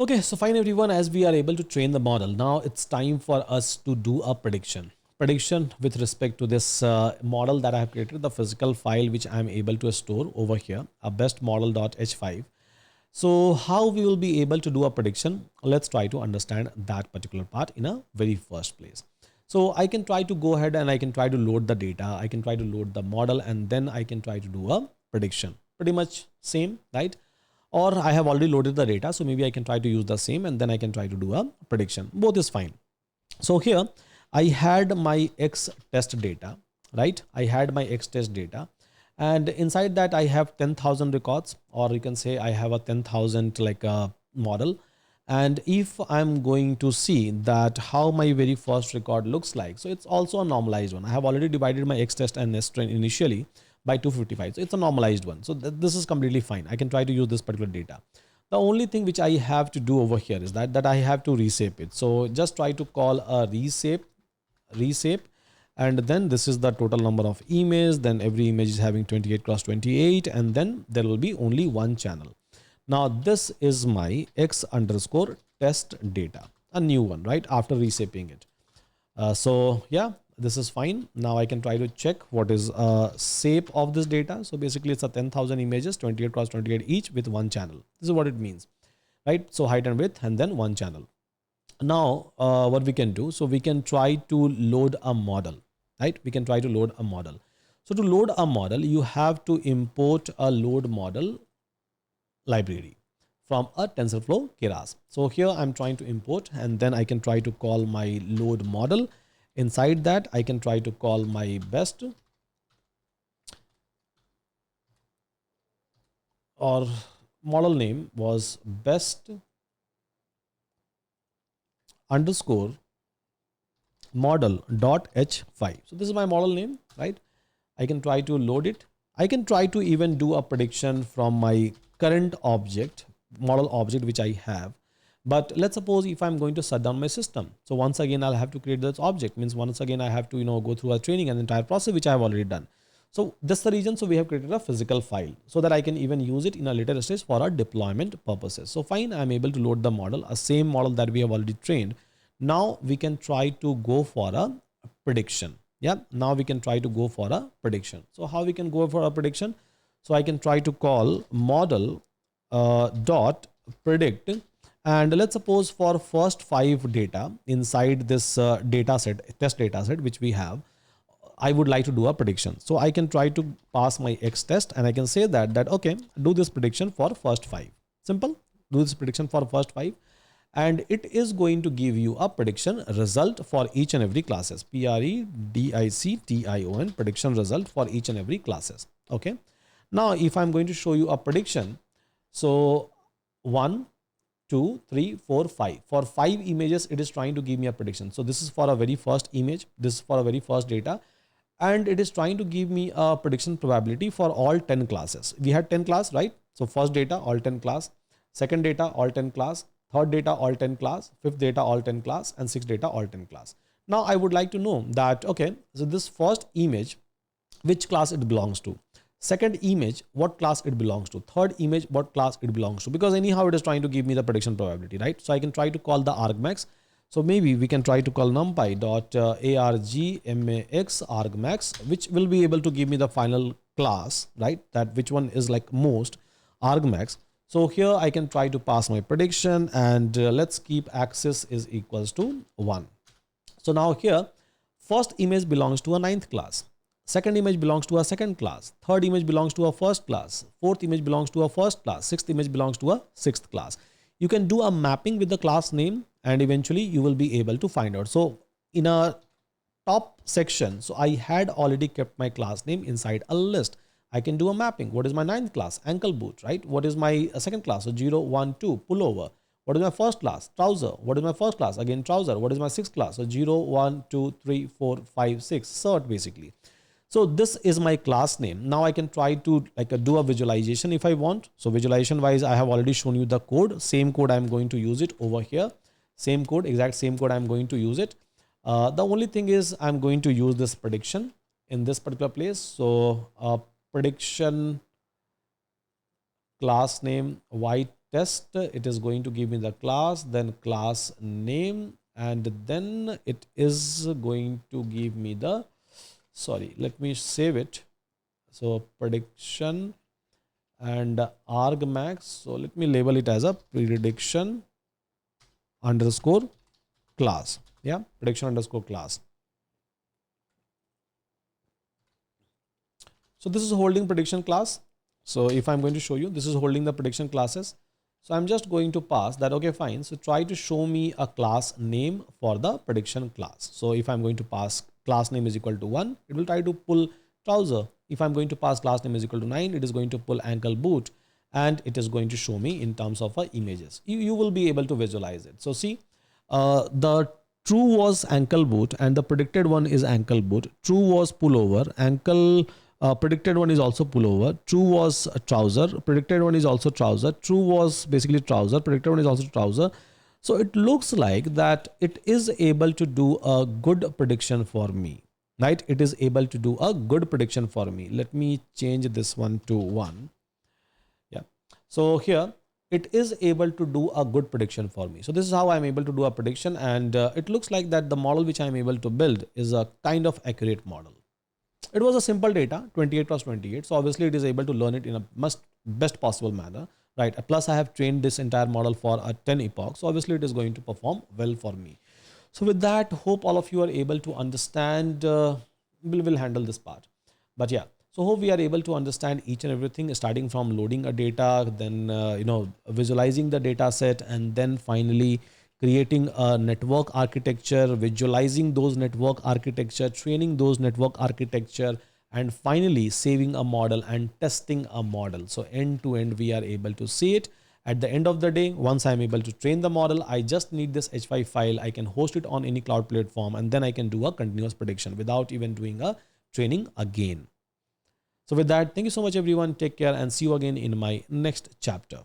Okay, so fine everyone, as we are able to train the model, now it's time for us to do a prediction. Prediction with respect to this model that I have created, the physical file which I'm able to store over here, a bestmodel.h5. So how we will be able to do a prediction? Let's try to understand that particular part in a very first place. So I can try to go ahead and I can try to load the data. I can try to load the model and then I can try to do a prediction. Pretty much same, right? Or I have already loaded the data. So maybe I can try to use the same and then I can try to do a prediction. Both is fine. So here I had my X test data, right? I had my X test data. And inside that I have 10,000 records, or you can say I have a 10,000 like a model. And if I'm going to see that how my very first record looks like, so it's also a normalized one. I have already divided my X test and nest train initially by 255. So it's a normalized one. So this is completely fine. I can try to use this particular data. The only thing which I have to do over here is that I have to reshape it. So just try to call a reshape, and then this is the total number of images. Then every image is having 28 cross 28, and then there will be only one channel. Now this is my X underscore test data, a new one, right? After reshaping it. So yeah, this is fine. Now I can try to check what is shape of this data. So basically it's a 10,000 images, 28 cross 28 each with one channel. This is what it means, right? So height and width and then one channel. Now what we can do, so we can try to load a model, right? We can try to load a model. So to load a model, you have to import a load model library from a TensorFlow Keras. So here I'm trying to import, and then I can try to call my load model. Inside that I can try to call my best, or model name was best underscore model.h5. So this is my model name, right? I can try to load it. I can try to even do a prediction from my current object, model object, which I have. But let's suppose if I'm going to shut down my system. So once again, I'll have to create this object. Means once again, I have to, go through a training and entire process, which I have already done. So that's the reason. So we have created a physical file so that I can even use it in a later stage for our deployment purposes. So fine, I'm able to load the model, a same model that we have already trained. Now we can try to go for a prediction. Yeah, now we can try to go for a prediction. So how we can go for a prediction? So I can try to call model dot predict, and let's suppose for first 5 data inside this data set, test data set, which we have, I would like to do a prediction. So I can try to pass my X test and I can say that okay, do this prediction for first 5. Simple. Do this prediction for first 5, and it is going to give you a prediction result for each and every classes. PREDICTION, prediction result for each and every classes. Okay. Now if I'm going to show you a prediction, so 1, 2, 3, 4, 5. For 5 images, it is trying to give me a prediction. So this is for a very first image. This is for a very first data. And it is trying to give me a prediction probability for all 10 classes. We had 10 class, right? So first data, all 10 class. Second data, all 10 class. Third data, all 10 class. Fifth data, all 10 class. And sixth data, all 10 class. Now I would like to know that, okay, so this first image, which class it belongs to. Second image, what class it belongs to. Third image, what class it belongs to. Because anyhow, it is trying to give me the prediction probability, right? So I can try to call the argmax. So maybe we can try to call numpy.argmax argmax, which will be able to give me the final class, right? That which one is like most argmax. So here I can try to pass my prediction, and let's keep axis is equals to 1. So now here, first image belongs to a 9th class. Second image belongs to a second class. Third image belongs to a first class. Fourth image belongs to a first class. Sixth image belongs to a sixth class. You can do a mapping with the class name, and eventually you will be able to find out. So in a top section, so I had already kept my class name inside a list. I can do a mapping. What is my 9th class? Ankle boot, right? What is my second class? So 0, 1, 2, pullover. What is my first class? Trouser. What is my first class? Again, trouser. What is my sixth class? So 0, 1, 2, 3, 4, 5, 6. Shirt basically. So this is my class name. Now I can try to do a visualization if I want. So visualization wise, I have already shown you the code. Same code I'm going to use it over here. Same code, exact same code I'm going to use it. The only thing is I'm going to use this prediction in this particular place. So prediction class name white test, it is going to give me the class, then class name, and then it is going to give me the, sorry, let me save it. So prediction and argmax. So let me label it as a prediction underscore class. Yeah, prediction underscore class. So this is holding prediction class. So if I'm going to show you, this is holding the prediction classes. So I'm just going to pass that. Okay, fine. So try to show me a class name for the prediction class. So if I'm going to pass class name is equal to 1, it will try to pull trouser. If I'm going to pass class name is equal to 9, it is going to pull ankle boot, and it is going to show me in terms of images. You will be able to visualize it. So see, the true was ankle boot and the predicted one is ankle boot. True was pullover, ankle predicted one is also pullover. True was a trouser, predicted one is also trouser. True was basically trouser, predicted one is also trouser. So it looks like that it is able to do a good prediction for me, right? It is able to do a good prediction for me. Let me change this one to 1. Yeah. So here it is able to do a good prediction for me. So this is how I'm able to do a prediction, and it looks like that the model which I'm able to build is a kind of accurate model. It was a simple data, 28 plus 28. So obviously it is able to learn it in a best possible manner, right? Plus I have trained this entire model for a 10 epoch. So obviously it is going to perform well for me. So with that, hope all of you are able to understand, we'll handle this part. But yeah, so hope we are able to understand each and everything, starting from loading a data, then, visualizing the data set, and then finally creating a network architecture, visualizing those network architecture, training those network architecture, and finally saving a model and testing a model. So end to end, we are able to see it. At the end of the day, once I'm able to train the model, I just need this H5 file. I can host it on any cloud platform, and then I can do a continuous prediction without even doing a training again. So with that, thank you so much, everyone. Take care and see you again in my next chapter.